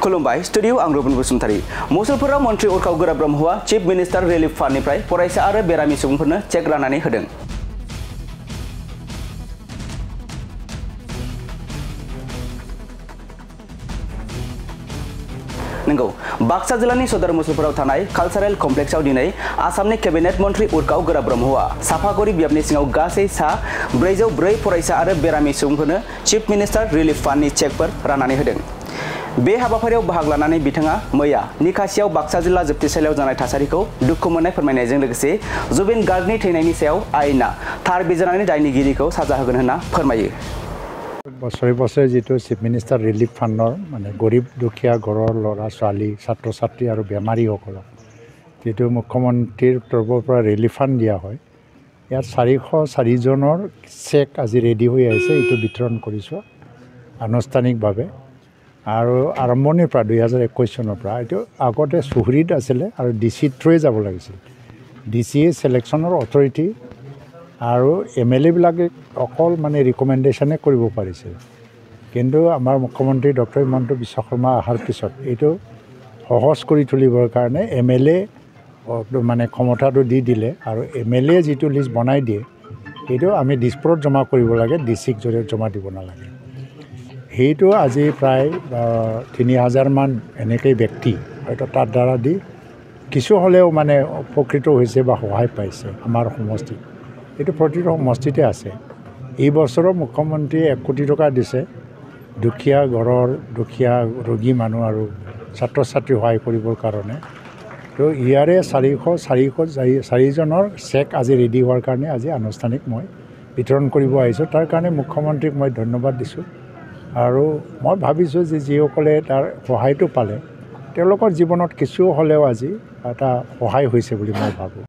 खुलुमबाय स्टुडियो आं रुबन बसुमतारी मुसलपुराव मन्त्रि उरखाव गोरा ब्रह्मआ चिफ मिनिस्टार रिलिफ फान्डनिफ्राय फरायसा आरो बेरामि सुबुंफोरनो चेक राननानै होदों। नंगौ बाक्सा जिल्लानि सदर मुसलपुराव थानाय कालचारेल कमप्लेक्सआव दिनै आसामनि केबिनेट मन्त्रि उरखाव गोरा ब्रह्मआ साफागुरि बियाबनि सिङाव गासै सा 404 फरायसा आरो बेरामि सुबुंफोरनो चिफ मिनिस्टार रिलिफ फान्डनि चेकफोर राननानै होदों। बे हाबाफारियाव बाहागो लानानै बिथाङा मैया निकासियाव बाक्सा जिल्ला जोबथेसालियाव जानाय थासारिखौ दुखु मोननाय फोरमायनायजों लोगोसे जुबिन गार्गनि थैनायनि सायाव आयेना थार बिजिरनानै दायनिगिरिखौ साजा होगोन होनना फोरमायो। बছৰে বছৰে যেটো চিফ মিনিষ্টাৰ ৰিলিফ ফাণ্ডৰ মানে গৰীব দুখীয়া ঘৰৰ ল'ৰা ছোৱালী ছাত্ৰ ছাত্ৰী আৰু বেমাৰীসকলক যেটো মুখ্যমন্ত্ৰীৰ তৰফৰ পৰা ৰিলিফ ফাণ্ড দিয়া হয় ইয়াত 404 জনৰ চেক আজি ৰেডি হৈ আছে এইটো বিতৰণ কৰিছো আনুষ্ঠানিকভাৱে আৰু আৰম্ভণিৰ পৰা 2021 চনৰ পৰা এইটো আগতে সুহৰিত আছিলে আৰু ডিসি থ্ৰুৱে যাব লাগিছিল ডিসিএ সিলেকশনৰ অথৰিটি আৰু এমএলএ বিলাকে অকল মানে ৰিকমেন্ডেশনে কৰিব পাৰিছিল কিন্তু আমাৰ মুখ্যমন্ত্ৰী ডক্টৰ হিমন্ত বিশ্ব শৰ্মা আহাৰ পিছত এইটো সহজ কৰি তুলিবৰ কাৰণে এমএলএ মানে ক্ষমতাটো দি দিলে আৰু এমএলএ যেটো লিষ্ট বনাই দিয়ে এইটো আমি ডিসপ্ৰত জমা কৰিব লাগে ডিসিক জৰিয়তে জমা দিব নালাগে সেইটো আজি প্ৰায় 3000 মান এনেকৈ ব্যক্তি হয়তো তাৰ দ্বাৰা দি কিছু হলেও মানে উপকৃত হৈছে বা সহায় পাইছে আমাৰ সমষ্টি এটো প্ৰতিটো সমষ্টিতে আছে এই বছৰৰ মুখ্যমন্ত্ৰী 1 কোটি টকা দিছে দুখীয়া ঘৰৰ দুখীয়া ৰোগী মানুহ আৰু ছাত্ৰ ছাত্ৰী সহায় কৰিবৰ কাৰণে তো ইয়াৰে 404 জনৰ চেক আজি ৰেডি হোৱাৰ কাৰণে আজি আনুষ্ঠানিক মই বিতৰণ কৰিব আহিছো তাৰ কাৰণে মুখ্যমন্ত্ৰীক মই ধন্যবাদ দিছো আৰু মই ভাবিছো যে যিসকলে তাৰ সহায়টো পালে তেওঁলোকৰ জীৱনত কিছু হলেও আজি এটা সহায় হৈছে বুলি মই ভাবো।